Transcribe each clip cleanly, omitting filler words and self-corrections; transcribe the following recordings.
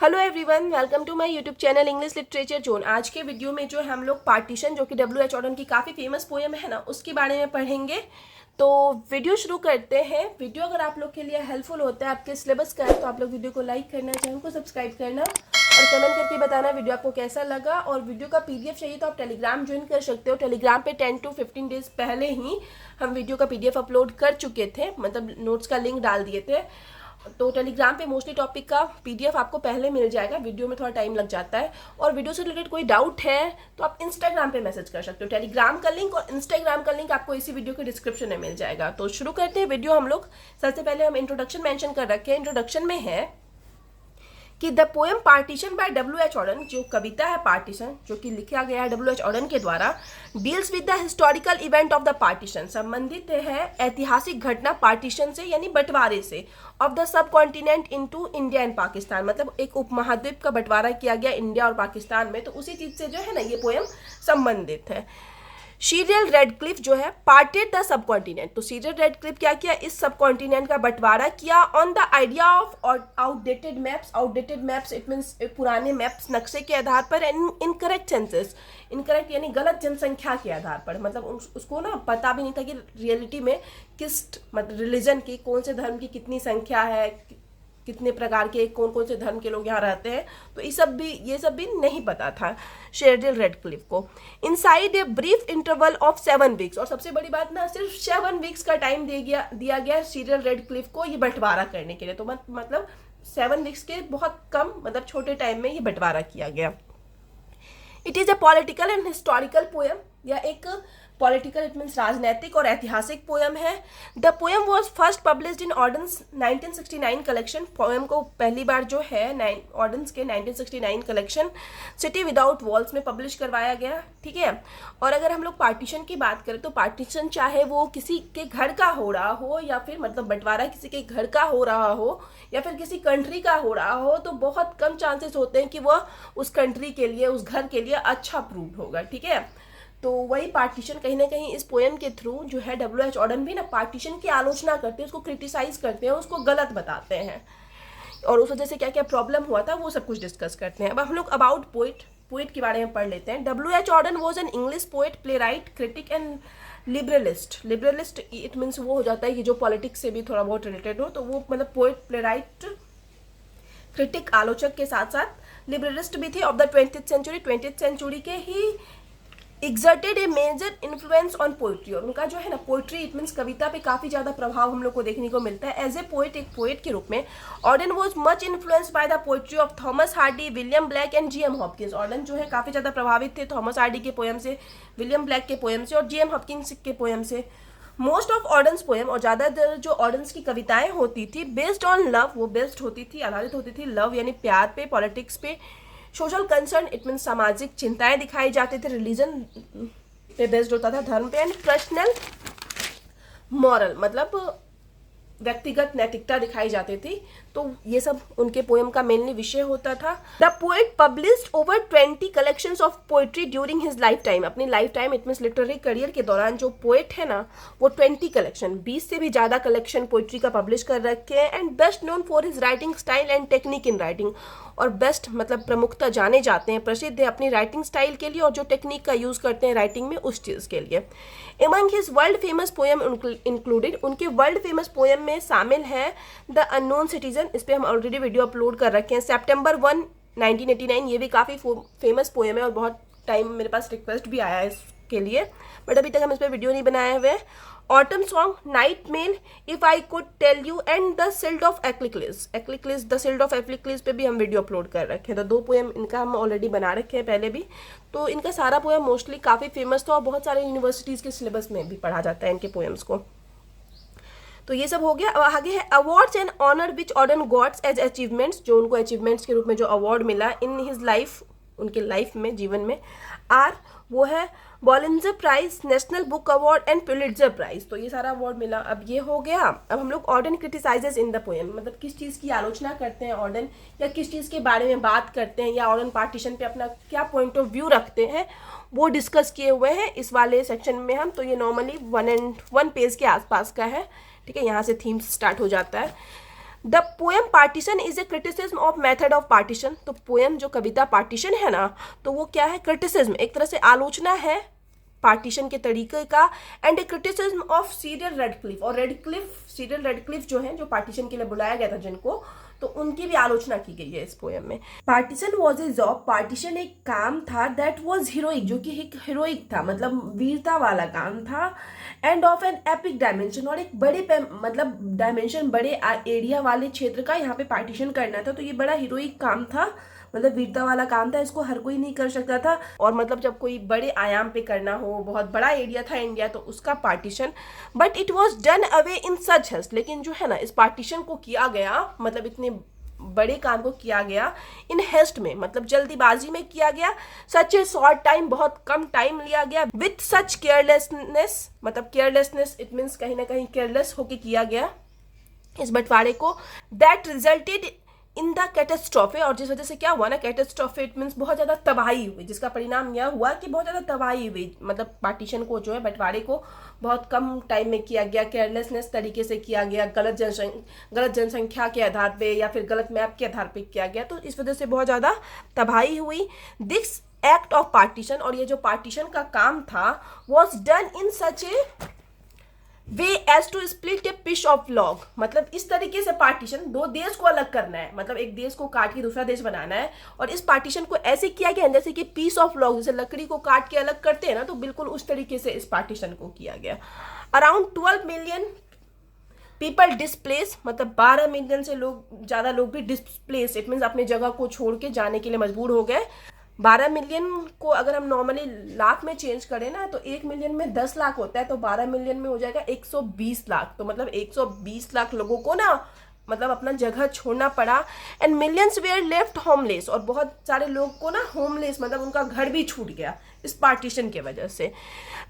Hello everyone, welcome to my YouTube channel English literature zone. आज के video में जो है हम लोग पार्टीशन, जो कि W.H. ऑर्डन की काफ़ी फेमस पोएम है ना, उसके बारे में पढ़ेंगे। तो वीडियो शुरू करते हैं। वीडियो अगर आप लोग के लिए हेल्पफुल होता है, आपके सिलेबस का है, तो आप लोग वीडियो को लाइक करना, चैनल को सब्सक्राइब करना और कमेंट करके बताना वीडियो आपको कैसा लगा। और वीडियो का PDF चाहिए तो आप टेलीग्राम ज्वाइन कर सकते हो। टेलीग्राम पे 10 to 15 डेज पहले ही हम वीडियो का PDF अपलोड कर चुके थे, मतलब नोट्स का लिंक डाल दिए थे। तो टेलीग्राम पे मोस्टली टॉपिक का PDF आपको पहले मिल जाएगा, वीडियो में थोड़ा टाइम लग जाता है। और वीडियो से रिलेटेड कोई डाउट है तो आप इंस्टाग्राम पे मैसेज कर सकते हो। टेलीग्राम का लिंक और इंस्टाग्राम का लिंक आपको इसी वीडियो के डिस्क्रिप्शन में मिल जाएगा। तो शुरू करते हैं वीडियो हम लोग। सबसे पहले हम इंट्रोडक्शन मेंशन कर रखे हैं। इंट्रोडक्शन में है कि the poem Partition by W.H. Auden, जो कविता है पार्टीशन, जो कि लिखा गया है W.H. ऑर्डन के द्वारा, deals with the historical event of the partition, संबंधित है ऐतिहासिक घटना पार्टीशन से यानी बंटवारे से, of the subcontinent into India and Pakistan, मतलब एक उपमहाद्वीप का बंटवारा किया गया इंडिया और पाकिस्तान में। तो उसी चीज से जो है ना ये पोएम संबंधित है। सीरियल रेडक्लिफ जो है पार्टेड द सब कॉन्टिनेंट, तो सीरियल रेडक्लिफ क्या किया, इस सब कॉन्टिनेंट का बंटवारा किया on the idea of outdated maps. Outdated maps it means पुराने मैप्स, नक्शे के आधार पर, एंड इनकरेक्ट सेंसस, इनकरेक्ट यानी गलत जनसंख्या के आधार पर, मतलब उसको ना पता भी नहीं था कि रियलिटी में किस मतलब रिलीजन की, कौन से धर्म की कितनी संख्या है, कितने प्रकार के कौन कौन से धर्म के लोग यहाँ रहते हैं। तो ये सब भी नहीं पता था शेरिल रेडक्लिफ को। Inside a brief interval of 7 weeks, और सबसे बड़ी बात ना, सिर्फ 7 वीक्स का टाइम दिया गया शेरिल रेडक्लिफ को ये बंटवारा करने के लिए। तो मतलब 7 वीक्स के बहुत कम, मतलब छोटे टाइम में ये बंटवारा किया गया। It is a political and historical poem, या एक पॉलिटिकल इट मीन्स राजनैतिक और ऐतिहासिक पोएम है। The poem was first published in Auden's 1969 collection. Poem को पहली बार जो है ऑर्डन्स के 1969 कलेक्शन सिटी विदाउट वॉल्स में पब्लिश करवाया गया, ठीक है। और अगर हम लोग पार्टीशन की बात करें तो पार्टीशन चाहे वो किसी के घर का हो रहा हो, या फिर मतलब बंटवारा किसी के घर का हो रहा हो, या फिर किसी कंट्री का हो रहा हो, तो बहुत कम चांसेस होते हैं कि वह उस कंट्री के लिए, उस घर के लिए अच्छा प्रूव होगा, ठीक है। तो वही पार्टीशन कहीं ना कहीं इस पोएम के थ्रू जो है W.H. ऑर्डन भी ना पार्टीशन की आलोचना करते हैं, उसको क्रिटिसाइज करते हैं, उसको गलत बताते हैं, और उस वजह से क्या क्या प्रॉब्लम हुआ था वो सब कुछ डिस्कस करते हैं। अब हम लोग अबाउट पोइट के बारे में पढ़ लेते हैं। W.H. Auden was an English poet, play, critic and liberalist. Liberalist it means वो हो जाता है कि जो पॉलिटिक्स से भी थोड़ा बहुत रिलेटेड हो, तो वो मतलब पोएट, प्ले राइट, क्रिटिक, आलोचक के साथ साथ लिबरलिस्ट भी थे। Of the 20th century, 20th century के ही exerted a major influence on poetry, और उनका जो है ना पोइट्री इट मीन्स कविता पे काफ़ी ज़्यादा प्रभाव हम लोग को देखने को मिलता है। एज ए पोइट, एक पोइट के रूप में Auden was much influence by the poetry of Thomas Hardy, William Blake and G.M. Hopkins. Auden जो है काफ़ी ज़्यादा प्रभावित थे थॉमस हार्डी के पोएम से, विलियम ब्लैक के पोएम से और G.M. हॉपकिंस के पोएम से। मोस्ट ऑफ ऑर्डन्स पोएम, और ज़्यादातर जो ऑर्डन्स की कविताएं होती थी बेस्ड ऑन लव, वो बेस्ड होती थी, आधारित होती थी लव यानी प्यार पे, पॉलिटिक्स पे, सोशल कंसर्न इट मीन्स सामाजिक चिंताएं दिखाई जाते थे, रिलीजन पे बेस्ड होता था, धर्म पे, एंड पर्सनल मॉरल मतलब व्यक्तिगत नैतिकता दिखाई जाती थी। तो ये सब उनके पोएम का मेनली विषय होता था। The poet published over 20 collections of poetry during his lifetime, अपनी lifetime it means literary career के दौरान जो पोएट है ना, वो 20 कलेक्शन, 20 से भी ज़्यादा कलेक्शन पोएट्री का पब्लिश कर रखे हैं। And best known for his writing style and technique in writing, और बेस्ट मतलब प्रमुखता जाने जाते हैं, प्रसिद्ध है अपनी राइटिंग स्टाइल के लिए और जो टेक्निक का यूज़ करते हैं राइटिंग में उस चीज़ के लिए। Among his world famous poem included, उनके वर्ल्ड फेमस पोएम में शामिल है द अननोन सिटीजन, इस पर हम ऑलरेडी वीडियो अपलोड कर रखे हैं। September 1, 1989, ये भी काफ़ी फेमस पोएम है और बहुत टाइम मेरे पास रिक्वेस्ट भी आया है इसके लिए, बट अभी तक हम इस पर वीडियो नहीं बनाए हुए। Autumn song, night mail, if I could tell you, and the sealed of एक्लिक्लिस, the sealed of एक्लिक्लिस पे भी हम वीडियो अपलोड कर रखे हैं। तो 2 पोएम इनका हम ऑलरेडी बना रखे हैं पहले भी। तो इनका सारा पोएम मोस्टली काफ़ी फेमस था और बहुत सारे यूनिवर्सिटीज़ के सिलेबस में भी पढ़ा जाता है इनके पोएम्स को। तो ये सब हो गया। अब आगे है awards and honour which Auden gods as achievements, जो उनको अचीवमेंट्स के रूप में जो अवार्ड मिला इन हिज लाइफ, उनके लाइफ में, जीवन में, आर वो है Bollingen prize, National Book Award and Pulitzer prize. तो ये सारा अवार्ड मिला। अब ये हो गया। अब हम लोग Auden criticises in the poem, मतलब किस चीज़ की आलोचना करते हैं ऑर्डन, या किस चीज़ के बारे में बात करते हैं, या ऑर्डन पार्टीशन पे अपना क्या पॉइंट ऑफ व्यू रखते हैं, वो डिस्कस किए हुए हैं इस वाले सेक्शन में हम। तो ये नॉर्मली 1 पेज के आसपास का है, ठीक है। यहाँ से थीम्स स्टार्ट हो जाता है। The poem partition is a criticism of method of partition. तो पोएम जो कविता पार्टीशन है ना, तो वो क्या है, क्रिटिसिज्म, एक तरह से आलोचना है पार्टीशन के तरीके का, and a criticism of Cyril Radcliffe. और सीरियल रेडक्लिफ जो है, जो पार्टीशन के लिए बुलाया गया था जिनको, तो उनकी भी आलोचना की गई है इस पोएम में। Partition was a job, partition एक काम था, दैट वॉज हीरोइक, जो कि एक हीरोइक था, मतलब वीरता वाला काम था, end of N epic dimension, और एक बड़े मतलब डायमेंशन, बड़े एरिया वाले क्षेत्र का यहाँ पे पार्टीशन करना था। तो ये बड़ा हीरोइक काम था, मतलब वीरता वाला काम था, इसको हर कोई नहीं कर सकता था। और मतलब जब कोई बड़े आयाम पे करना हो, बहुत बड़ा एरिया था इंडिया, तो उसका partition, but it was done away in such haste. लेकिन जो है ना, इस पार्टीशन को किया गया, मतलब इतने बड़े काम को किया गया इन हेस्ट में, मतलब जल्दीबाजी में किया गया, सच ए शॉर्ट टाइम, बहुत कम टाइम लिया गया, विथ सच केयरलेसनेस, मतलब केयरलेसनेस इट मीन्स कहीं ना कहीं केयरलेस होके किया गया इस बंटवारे को, दैट रिजल्टेड इन द कैटेस्ट्रॉफे। और जिस वजह से क्या हुआ ना, कैटेस्ट्रॉफे इट मीन्स बहुत ज़्यादा तबाही हुई, जिसका परिणाम यह हुआ कि बहुत ज़्यादा तबाही हुई, मतलब पार्टीशन को जो है, बंटवारे को बहुत कम टाइम में किया गया, केयरलेसनेस तरीके से किया गया, गलत जनसंख्या के आधार पे या फिर गलत मैप के आधार पे किया गया, तो इस वजह से बहुत ज़्यादा तबाही हुई। दिस एक्ट ऑफ पार्टीशन, और ये जो पार्टीशन का काम था, was done in such a way as to split a piece of log, मतलब इस तरीके से पार्टीशन, दो देश को अलग करना है, मतलब एक देश को काट के दूसरा देश बनाना है, और इस पार्टीशन को ऐसे किया गया जैसे कि पीस ऑफ लॉग, जैसे लकड़ी को काट के अलग करते हैं ना, तो बिल्कुल उस तरीके से इस पार्टीशन को किया गया। अराउंड 12 मिलियन पीपल डिस्प्लेस, मतलब 12 मिलियन से ज़्यादा लोग भी डिस्प्लेस, इट मीन्स अपनी जगह को छोड़ के जाने के लिए मजबूर हो गए। 12 मिलियन को अगर हम नॉर्मली लाख में चेंज करें ना, तो 1 मिलियन में 10 लाख होता है, तो 12 मिलियन में हो जाएगा 120 लाख। तो मतलब 120 लाख लोगों को ना, मतलब अपना जगह छोड़ना पड़ा। And millions where left homeless, और बहुत सारे लोग को ना होमलेस, मतलब उनका घर भी छूट गया इस पार्टीशन के वजह से।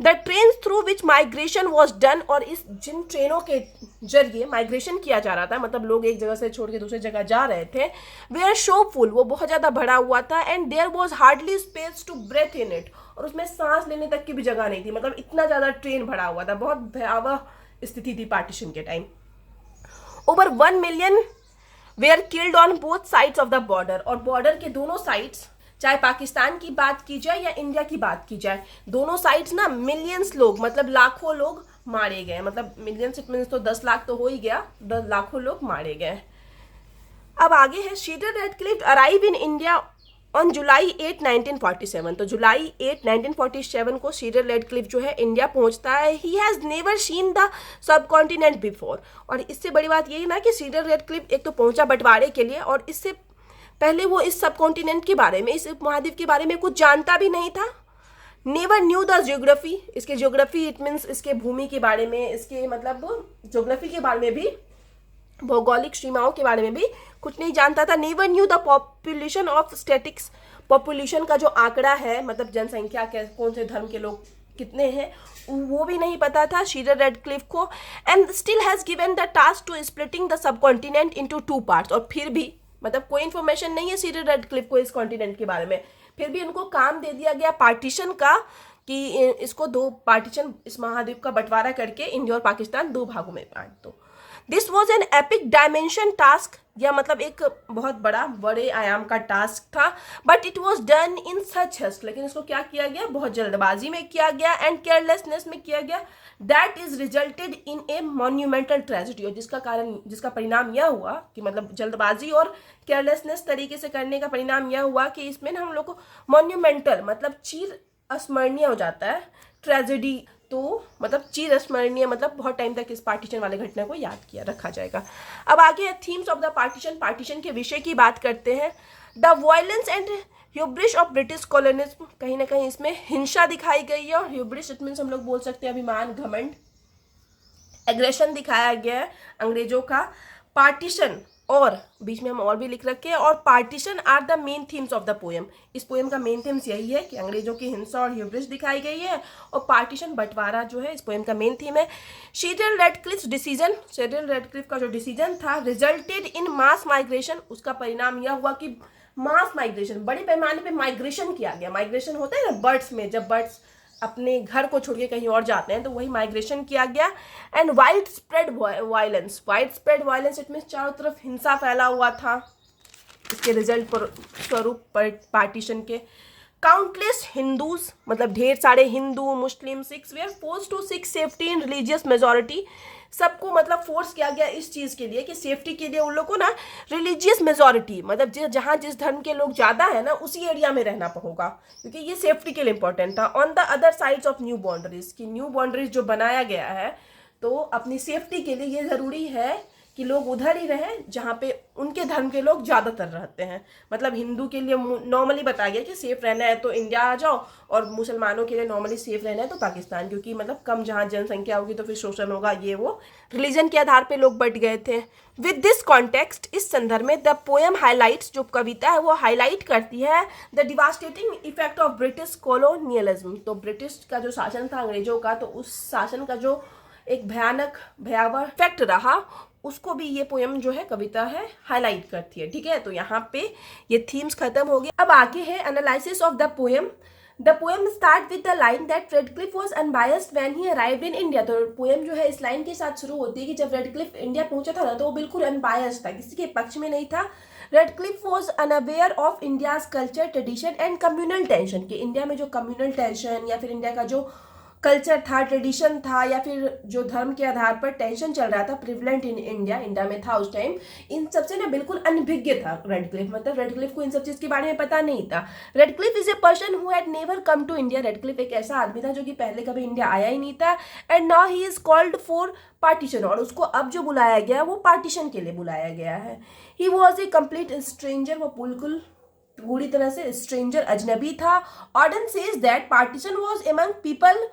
The train through which migration was done, और इस जिन ट्रेनों के जरिए माइग्रेशन किया जा रहा था, मतलब लोग एक जगह से छोड़ के दूसरी जगह जा रहे थे, वे आर शो फुल, वो बहुत ज़्यादा भरा हुआ था, and there was hardly space to breathe in it, और उसमें सांस लेने तक की भी जगह नहीं थी, मतलब इतना ज़्यादा ट्रेन भरा हुआ था, बहुत भयावह स्थिति थी पार्टीशन के time. Over 1 million where killed on both sides of the border, और बॉर्डर के दोनों साइड्स, चाहे पाकिस्तान की बात की जाए या इंडिया की बात की जाए, दोनों साइड्स ना मिलियंस लोग, मतलब लाखों लोग मारे गए, मतलब मिलियंस इट मीन्स तो 10 लाख तो हो ही गया, 10 लाखों लोग मारे गए। अब आगे है, शीटर Radcliffe arrive in India on July 8, 1947। तो जुलाई 8, 1947 को शीटर रेडक्लिफ जो है इंडिया पहुंचता है। He has never seen the sub continent before, और इससे बड़ी बात यही ना कि शीटर रेडक्लिफ एक तो पहुंचा बंटवारे के लिए, और इससे पहले वो इस सब कॉन्टिनेंट के बारे में, इस उपमहाद्वीप के बारे में कुछ जानता भी नहीं था। नेवर न्यू द जियोग्राफी, इसके जियोग्राफी इट मीन्स इसके भूमि के बारे में, इसके मतलब जियोग्राफी के बारे में भी, भौगोलिक सीमाओं के बारे में भी कुछ नहीं जानता था। Never knew the population of statics, population का जो आंकड़ा है, मतलब जनसंख्या के कौन से धर्म के लोग कितने हैं, वो भी नहीं पता था शीटर रेडक्लिफ को। And still has given the task to splitting the subcontinent into 2 parts, और फिर भी मतलब कोई इन्फॉर्मेशन नहीं है शीटर रेडक्लिफ को इस कॉन्टिनेंट के बारे में, फिर भी उनको काम दे दिया गया पार्टीशन का, कि इसको 2 पार्टीशन, इस महाद्वीप का बंटवारा करके इंडिया और पाकिस्तान 2 भागों में बांट दो। This was an epic dimension task, या मतलब एक बहुत बड़े आयाम का टास्क था, but it was done in such haste, लेकिन इसको क्या किया गया, बहुत जल्दबाजी में किया गया, एंड केयरलेसनेस में किया गया, that is resulted in A monumental tragedy, और जिसका परिणाम यह हुआ कि मतलब जल्दबाजी और केयरलेसनेस तरीके से करने का परिणाम यह हुआ कि इसमें ना हम लोग को मॉन्यूमेंटल मतलब चीर अस्मरणीय हो जाता है, ट्रेजेडी तो मतलब चीर स्मरणीय, मतलब बहुत टाइम तक इस पार्टीशन वाले घटना को याद किया रखा जाएगा। अब आगे themes of the partition, partition के विषय की बात करते हैं। The violence and hubris of British colonialism, कहीं ना कहीं इसमें हिंसा दिखाई गई है, और ह्यूब्रिस इट मीन्स हम लोग बोल सकते हैं अभिमान, घमंड, एग्रेशन दिखाया गया है अंग्रेजों का। पार्टीशन, और बीच में हम और भी लिख रखे हैं, और partition are the main themes of the poem, इस पोएम का मेन थीम्स यही है कि अंग्रेजों की हिंसा और ह्यूब्रिस दिखाई गई है, और पार्टीशन बंटवारा जो है इस पोएम का मेन थीम है। शीटर रेडक्लिफ डिसीजन, शीटर रेडक्लिफ का जो डिसीजन था, रिजल्टेड इन मास माइग्रेशन, उसका परिणाम यह हुआ कि मास माइग्रेशन, बड़े पैमाने पे माइग्रेशन किया गया। माइग्रेशन होता है ना बर्ड्स में, जब बर्ड्स अपने घर को छोड़ के कहीं और जाते हैं, तो वही माइग्रेशन किया गया। And wide spread violence it means चारों तरफ हिंसा फैला हुआ था इसके रिजल्ट पर स्वरूप पार्टीशन के। काउंटलेस हिंदूज मतलब ढेर सारे Hindu Muslim Sikhs were forced to seek safety in religious majority, सबको मतलब फोर्स किया गया इस चीज़ के लिए कि सेफ्टी के लिए उन लोगों को ना रिलीजियस मेजोरिटी मतलब जहाँ जिस धर्म के लोग ज़्यादा है ना उसी एरिया में रहना होगा, क्योंकि ये सेफ्टी के लिए इंपॉर्टेंट था। On the other sides of new boundaries, की न्यू बाउंड्रीज जो बनाया गया है तो अपनी सेफ्टी के लिए ये ज़रूरी है कि लोग उधर ही रहें जहाँ पे उनके धर्म के लोग ज़्यादातर रहते हैं। मतलब हिंदू के लिए नॉर्मली बताया गया कि सेफ रहना है तो इंडिया आ जाओ, और मुसलमानों के लिए नॉर्मली सेफ रहना है तो पाकिस्तान, क्योंकि मतलब कम जहाँ जनसंख्या होगी तो फिर शोषण होगा, ये वो रिलीजन के आधार पे लोग बट गए थे। विद दिस कॉन्टेक्स्ट, इस संदर्भ में द पोएम हाईलाइट्स, जो कविता है वो हाईलाइट करती है the devastating effect of British colonialism. तो ब्रिटिश का जो शासन था अंग्रेजों का, तो उस शासन का जो एक भयावह इफेक्ट रहा उसको भी ये पोएम जो है कविता है हाईलाइट करती है। ठीक है, तो यहाँ पे ये थीम्स खत्म हो गए। अब आगे है analysis of the poem. The poem start with the line that Radcliffe was unbiased when he arrived in India. तो पोएम जो है इस लाइन के साथ शुरू होती है कि जब रेडक्लिफ इंडिया पहुंचा था ना तो वो बिल्कुल अनबायस्ड था, किसी के पक्ष में नहीं था। Radcliffe was unaware of India's culture tradition and communal tension, कि इंडिया में जो कम्युनल टेंशन या फिर इंडिया का जो कल्चर था, ट्रेडिशन था, या फिर जो धर्म के आधार पर टेंशन चल रहा था प्रिवलेंट इन इंडिया में था उस टाइम, इन सबसे ना बिल्कुल अनभिज्ञ था रेडक्लिफ। मतलब रेडक्लिफ को इन सब चीज़ के बारे में पता नहीं था। Radcliffe is a person who had never come to India. Radcliffe एक ऐसा आदमी था जो कि पहले कभी इंडिया आया ही नहीं था। And now he is called for partition, और उसको अब जो बुलाया गया वो पार्टीशन के लिए बुलाया गया है। He was a complete stranger, वो बिल्कुल पूरी तरह से स्ट्रेंजर अजनबी था। Auden says that partition was among people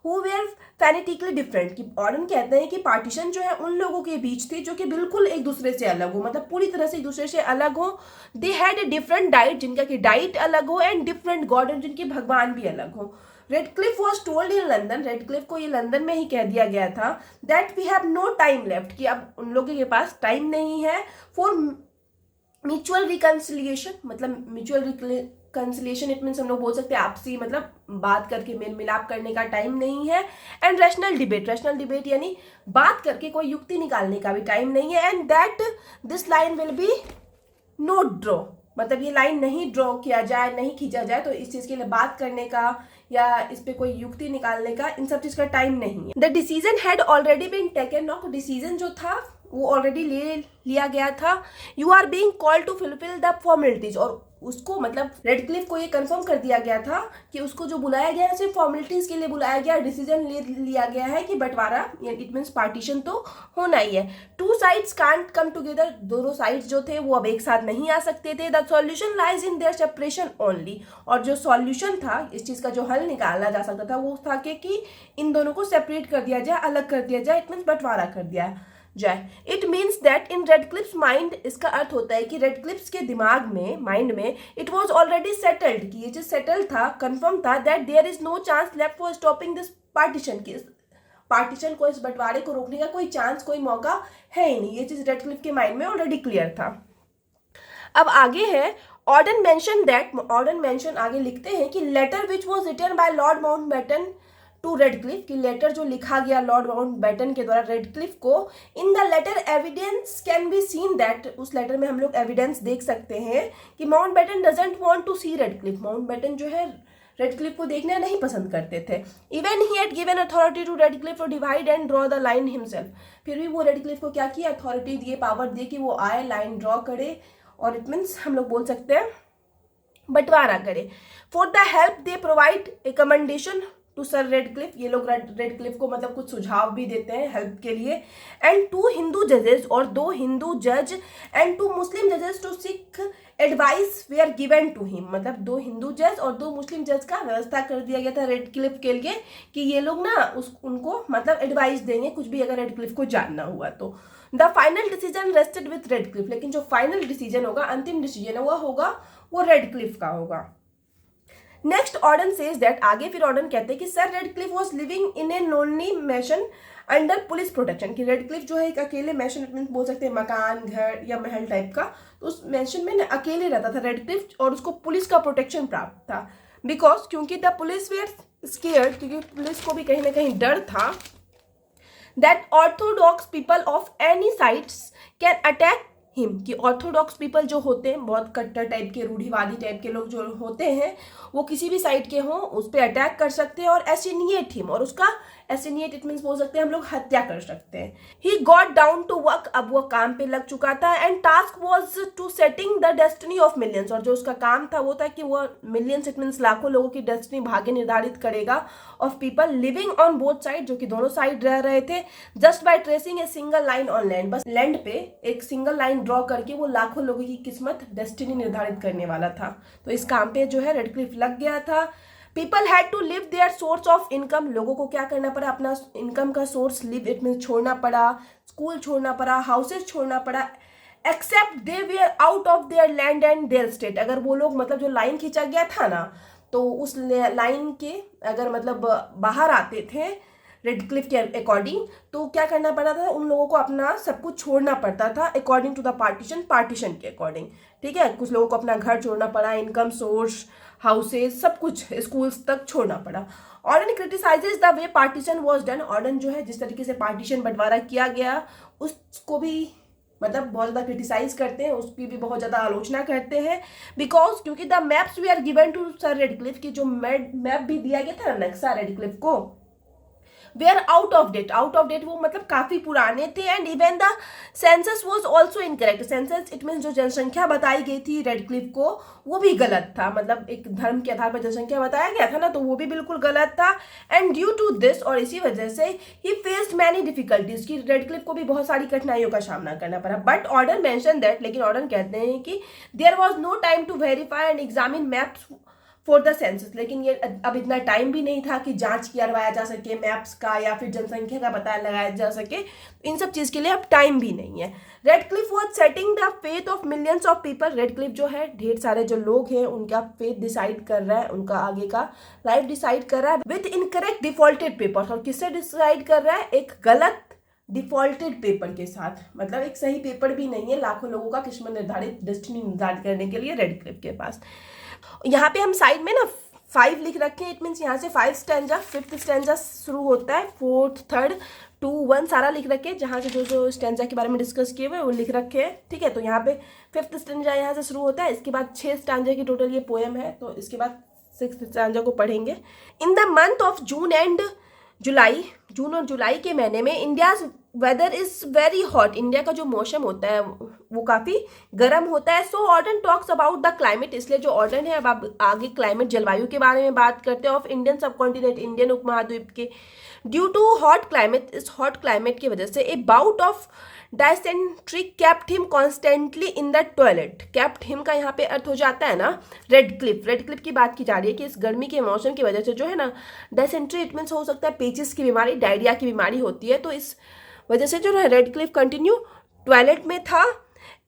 who were fanatically different, कि ऑर्डन कहते हैं कि पार्टीशन जो है उन लोगों के बीच थी जो कि बिल्कुल एक दूसरे से अलग हो, मतलब पूरी तरह से एक दूसरे से अलग हो। They had a different diet, जिनका कि डाइट अलग हो, एंड डिफरेंट गॉड, जिनके भगवान भी अलग हो। Radcliffe was told in London, Radcliffe को ये लंदन में ही कह दिया गया था that we have no time left, कि अब उन लोगों के पास टाइम नहीं है फॉर म्यूचुअल रिकन्सिलिएशन, मतलब म्यूचुअल रिकन्सिलिएशन इट मीन्स हम लोग बोल सकते हैं आपसी मतलब बात करके मेल मिलाप करने का टाइम नहीं है। एंड रैशनल डिबेट यानी बात करके कोई युक्ति निकालने का भी टाइम नहीं है। And that this line will be note draw, मतलब ये लाइन नहीं ड्रॉ किया जाए, नहीं खींचा जाए, तो इस चीज़ के लिए बात करने का या इस पे कोई युक्ति निकालने का इन सब चीज़ का टाइम नहीं है। The decision had already been taken, no decision जो था वो ऑलरेडी ले लिया गया था। You are being called to fulfil the formalities, और उसको मतलब रेडक्लिफ को ये कंफर्म कर दिया गया था कि उसको जो बुलाया गया है सिर्फ फॉर्मेलिटीज के लिए बुलाया गया, डिसीजन ले लिया गया है कि बंटवारा इट मीन्स पार्टीशन तो होना ही है। Two sides can't come together, दोनों साइड्स जो थे वो अब एक साथ नहीं आ सकते थे। The solution lies in their separation only, और जो सॉल्यूशन था इस चीज़ का जो हल निकाला जा सकता था वो था कि इन दोनों को सेपरेट कर दिया जाए, अलग कर दिया जाए, इट मीन्स बंटवारा कर दिया जाए। It means that in Radcliffe's mind, इसका अर्थ होता है कि रेडक्लिफ्स के दिमाग में, माइंड में, इट वॉज ऑलरेडी सेटल्ड, कि ये जो सेटल था, कंफर्म था, that there is no chance left for stopping this partition, की पार्टीशन को, इस बंटवारे को रोकने का कोई चांस, कोई मौका है ही नहीं। ये चीज रेडक्लिफ के माइंड में ऑलरेडी क्लियर था। अब आगे है ऑर्डन मेंशन आगे लिखते हैं कि letter which was written by Lord Mountbatten to Radcliffe, की लेटर जो लिखा गया लॉर्ड माउंटबेटन के द्वारा रेडक्लिफ को, in the letter evidence can be seen that, उस लेटर में हम लोग एविडेंस देख सकते हैं कि Mountbatten doesn't want to see Radcliffe, Mountbatten जो है रेडक्लिफ को देखना नहीं पसंद करते थे। Even he had given authority to Radcliffe to divide and draw the line himself, फिर भी वो रेडक्लिफ को क्या किया, अथॉरिटी दिए, पावर दिए कि वो आए, लाइन ड्रॉ करे, और इट मीन्स हम लोग बोल सकते हैं बंटवारा करे। For the help they provide recommendation to sir Radcliffe, ये लोग रेडक्लिफ को मतलब कुछ सुझाव भी देते हैं हेल्प के लिए। एंड 2 हिंदू जजेस, और 2 हिंदू जज, एंड 2 मुस्लिम जजेस to seek advice were given to him, मतलब 2 हिंदू जज और 2 मुस्लिम जज का व्यवस्था कर दिया गया था रेडक्लिफ के लिए कि ये लोग ना उनको मतलब एडवाइस देंगे कुछ भी अगर रेडक्लिफ को जानना हुआ तो। The final decision rested with Radcliffe, लेकिन जो फाइनल डिसीजन होगा, अंतिम डिसीजन होगा वो रेडक्लिफ का होगा। नेक्स्ट ऑर्डन सेज दैट, आगे फिर ऑर्डन कहते हैं कि sir Radcliffe was living in a lonely mansion under police protection, कि रेडक्लिफ जो है एक अकेले मैशन बोल सकते हैं, मकान, घर या महल टाइप का, तो उस मैशन में अकेले रहता था रेडक्लिफ और उसको पुलिस का प्रोटेक्शन प्राप्त था। बिकॉज क्योंकि द पुलिस वेयर स्केयर्ड, क्योंकि पुलिस को भी कहीं ना कहीं डर था, that Orthodox people of any sides can attack him, कि ऑर्थोडॉक्स पीपल जो होते हैं, बहुत कट्टर टाइप के, रूढ़िवादी टाइप के लोग जो होते हैं, वो किसी भी साइड के हों उस पर अटैक कर सकते हैं और एसिनिएट हिम, और उसका एसिनिएट इट मीन्स बोल सकते हैं हम लोग हत्या कर सकते हैं। He got down to work, अब वो काम पे लग चुका था, and task was to setting the destiny of millions, और जो उसका काम था वो था कि वो मिलियंस इट मीन्स लाखों लोगों की डेस्टिनी, भाग्य निर्धारित करेगा, of people living on both side, जो कि दोनों साइड रह रहे थे, just by tracing a single line on land, बस लैंड पे एक सिंगल लाइन ड्रॉ करके वो लाखों लोगों की किस्मत, डेस्टिनी निर्धारित करने वाला था। तो इस काम पे जो है रेडक्लिफ लग गया था। People had to leave their source of income, लोगों को क्या करना पड़ा, अपना इनकम का सोर्स लिव इट मीन छोड़ना पड़ा, स्कूल छोड़ना पड़ा, हाउसेस छोड़ना पड़ा, except they were out of their land and their state, अगर वो लोग मतलब जो लाइन खींचा गया था ना, तो उस लाइन के अगर मतलब बाहर आते थे रेडक्लिफ के अकॉर्डिंग, तो क्या करना पड़ता था, उन लोगों को अपना सब कुछ छोड़ना पड़ता था अकॉर्डिंग टू द पार्टीशन के अकॉर्डिंग, ठीक है। कुछ लोगों को अपना घर छोड़ना पड़ा, इनकम सोर्स, हाउसेज, सब कुछ, स्कूल्स तक छोड़ना पड़ा। Auden criticizes the way partition was done, Auden जो है जिस तरीके से पार्टीशन बंटवारा किया गया उसको भी मतलब बहुत ज़्यादा क्रिटिसाइज करते हैं, उसकी भी बहुत ज़्यादा आलोचना करते हैं, बिकॉज क्योंकि the maps we are given to sir Radcliffe, की जो मैप भी दिया गया था नक्शा रेडक्लिफ को, वेयर आउट ऑफ डेट, वो मतलब काफी पुराने थे, and even the census was also incorrect, census it means जो जनसंख्या बताई गई थी रेडक्लिफ को वो भी गलत था, मतलब एक धर्म के आधार पर जनसंख्या बताया गया था ना, तो वो भी बिल्कुल गलत था। एंड ड्यू टू दिस, और इसी वजह से ही फेस्ड मैनी डिफिकल्टीज, की रेडक्लिफ को भी बहुत सारी कठिनाइयों का सामना करना पड़ा। बट ऑर्डन मेंशन दैट, लेकिन ऑर्डन कहते हैं कि there was no time to verify and examine maps for the census, लेकिन ये अब इतना टाइम भी नहीं था कि जांच करवाया जा सके मैप्स का या फिर जनसंख्या का पता लगाया जा सके, इन सब चीज़ के लिए अब टाइम भी नहीं है। Radcliffe was setting the faith of millions of people, Radcliffe जो है ढेर सारे जो लोग हैं उनका फेथ डिसाइड कर रहा है, उनका आगे का लाइफ डिसाइड कर रहा है विथ इनकरेक्ट डिफॉल्टेड पेपर्स, और किससे डिसाइड कर रहा है, एक गलत डिफॉल्टेड पेपर के साथ, मतलब एक सही पेपर भी नहीं है लाखों लोगों का किस्मत निर्धारित, डेस्टिनी निर्धारित करने के लिए रेडक्लिफ के पास। यहाँ पे हम साइड में ना 5 लिख रखे हैं, इट मीन्स यहाँ से 5 स्टैंजा, 5th स्टैंजा शुरू होता है, 4th, 3rd, 2, 1 सारा लिख रखे हैं, जहाँ से जो जो स्टैंजा के बारे में डिस्कस किए हुए वो लिख रखे हैं, ठीक है। तो यहाँ पे 5th स्टैंजा यहाँ से शुरू होता है, इसके बाद 6 स्टैंजा की टोटल ये पोएम है, तो इसके बाद 6th स्टैंजा को पढ़ेंगे। In the month of June and July, June और जुलाई के महीने में India's weather is very hot, India का जो मौसम होता है वो काफ़ी गर्म होता है। So Auden talks about the climate, इसलिए जो ऑर्डन है अब आप आगे क्लाइमेट जलवायु के बारे में बात करते हैं of Indian subcontinent, Indian उपमहाद्वीप के। ड्यू टू हॉट क्लाइमेट, इस हॉट क्लाइमेट की वजह से a bout of dysentery kept him constantly in the toilet, kept him का यहाँ पे अर्थ हो जाता है ना रेडक्लिफ की बात की जा रही है कि इस गर्मी के मौसम की वजह से जो है ना डायसेंट्री इट मीन्स हो सकता है पेचिस की बीमारी, डायरिया की बीमारी होती है, तो इस वजह से जो है रेडक्लिफ कंटिन्यू टॉयलेट में था।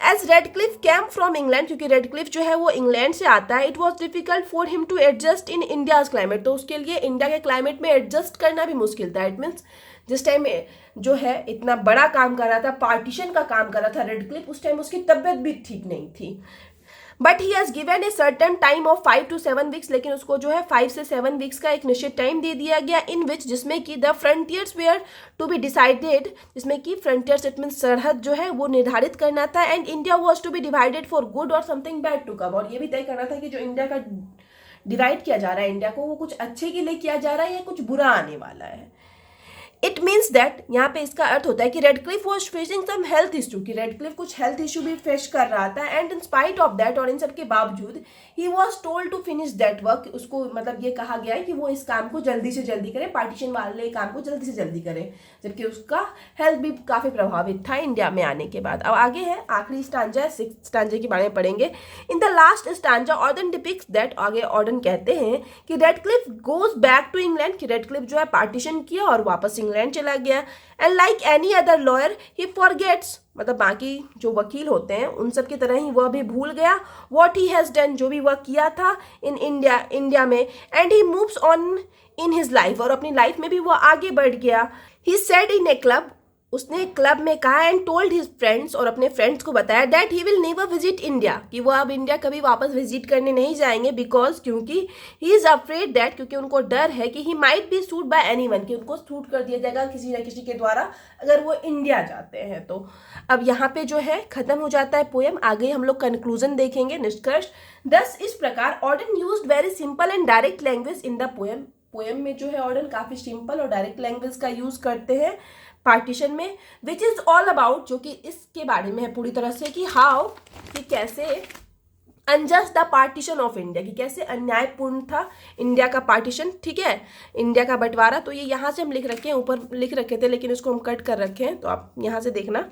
As Radcliffe came from England, क्योंकि रेडक्लिफ जो है वो इंग्लैंड से आता है, it was difficult for him to adjust in India's climate, तो उसके लिए इंडिया के क्लाइमेट में एडजस्ट करना भी मुश्किल था। इट मीन्स जिस टाइम जो है इतना बड़ा काम कर रहा था, पार्टीशन का काम कर रहा था रेडक्लिफ, उस टाइम उसकी तबीयत भी ठीक नहीं थी। But he has given a certain time of 5 to 7 weeks, लेकिन उसको जो है 5 से 7 वीक्स का एक निश्चित टाइम दे दिया गया, इन विच जिसमें कि the frontiers were to be decided, जिसमें कि फ्रंटियर्स इट मीन सरहद जो है वो निर्धारित करना था, and India was to be divided for good और समथिंग बैड टू कम, और ये भी तय करना था कि जो इंडिया का डिवाइड किया जा रहा है इंडिया को, वो कुछ अच्छे के लिए किया जा रहा है या कुछ बुरा आने वाला है। इट मीन्स दैट यहाँ पे इसका अर्थ होता है कि Radcliffe was facing some health issue, कि रेडक्लिफ कुछ हेल्थ इशू भी फेस कर रहा था, and in spite of that, और इन सब के बावजूद he was told to finish that work, उसको मतलब ये कहा गया है कि वो इस काम को जल्दी से जल्दी करे, पार्टीशन वाले काम को जल्दी से जल्दी करे, जबकि उसका हेल्थ भी काफ़ी प्रभावित था इंडिया में आने के बाद। अब आगे है आखिरी स्टांजा, 6th स्टांजा के बारे में पढ़ेंगे। In the last stanza Auden depicts that, आगे ऑर्डन कहते हैं कि Radcliffe goes back to England, कि रेडक्लिफ जो है पार्टीशन किया और वापस इंग्लैंड चला गया, and like any other lawyer he forgets, मतलब बाकी जो वकील होते हैं उन सब की तरह ही वह भी भूल गया व्हाट ही हैज़ डन, जो भी वह किया था इन इंडिया में, and he moves on in his life, और अपनी लाइफ में भी वह आगे बढ़ गया। He said in A club, उसने क्लब में कहा एंड टोल्ड हिज फ्रेंड्स, और अपने फ्रेंड्स को बताया that he will never visit India, कि वो अब इंडिया कभी वापस विजिट करने नहीं जाएंगे, बिकॉज क्योंकि ही इज अफ्रेड दैट, क्योंकि उनको डर है कि he might be suit bye anyone, कि उनको सूट कर दिया जाएगा किसी न किसी के द्वारा अगर वो इंडिया जाते हैं तो। अब यहाँ पे जो है खत्म हो जाता है पोएम। आगे हम लोग कंक्लूजन देखेंगे, निष्कर्ष। दस इस प्रकार Auden used very simple and direct language in the poem. Poem में जो है ऑर्डन काफी सिंपल और डायरेक्ट लैंग्वेज का यूज करते हैं पार्टीशन में, विच इज ऑल अबाउट, जो कि इसके बारे में है पूरी तरह से कि हाउ, कि कैसे unjust the partition of India, कि कैसे अन्यायपूर्ण था इंडिया का पार्टीशन, ठीक है, इंडिया का बंटवारा। तो ये यहाँ से हम लिख रखे हैं, ऊपर लिख रखे थे लेकिन इसको हम कट कर रखे हैं, तो आप यहाँ से देखना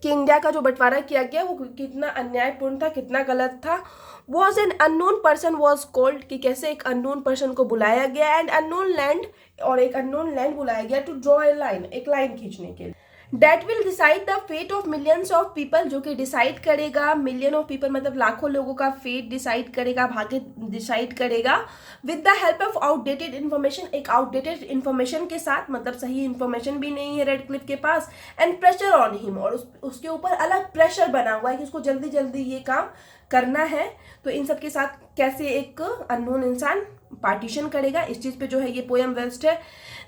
कि इंडिया का जो बंटवारा किया गया वो कितना अन्यायपूर्ण था, कितना गलत था। Was an unknown person was called, कि कैसे एक अननोन पर्सन को बुलाया गया, एंड अननोन लैंड, और एक अननोन लैंड बुलाया गया टू ड्रॉ ए लाइन, एक लाइन खींचने के लिए। That will decide the fate of millions of people, जो कि डिसाइड करेगा, मिलियन ऑफ पीपल मतलब लाखों लोगों का फेट डिसाइड करेगा, भाग्य डिसाइड करेगा, with the help of outdated information, एक आउटडेटेड इन्फॉर्मेशन के साथ, मतलब सही इन्फॉर्मेशन भी नहीं है रेडक्लिफ के पास, एंड प्रेशर ऑन हिम, और उसके ऊपर अलग प्रेशर बना हुआ है कि उसको जल्दी जल्दी ये काम करना है। तो इन सब के साथ कैसे एक अननोन इंसान पार्टीशन करेगा, इस चीज पे जो है ये पोएम बेस्ड है।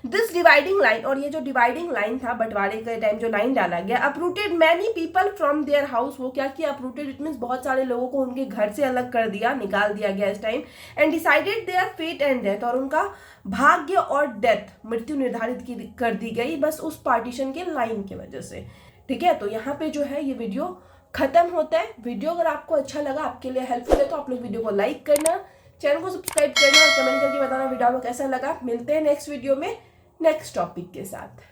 दिस डिवाइडिंग लाइन, और ये जो डिवाइडिंग लाइन था बंटवारे के टाइम जो लाइन डाला गया, uprooted many people from their house, वो क्या किया, अपरूटेड इट मीन्स बहुत सारे लोगों को उनके घर से अलग कर दिया, निकाल दिया गया इस time, and decided their fate and death, और उनका भाग्य और डेथ, मृत्यु निर्धारित कर दी गई बस उस पार्टीशन के लाइन की वजह से, ठीक है। तो यहाँ पे जो है ये वीडियो खत्म होता है। वीडियो अगर आपको अच्छा लगा, आपके लिए हेल्पफुल है, तो आप लोग वीडियो को लाइक करना, चैनल को सब्सक्राइब करना और कमेंट करके बताना वीडियो को कैसा लगा। मिलते हैं नेक्स्ट वीडियो में नेक्स्ट टॉपिक के साथ।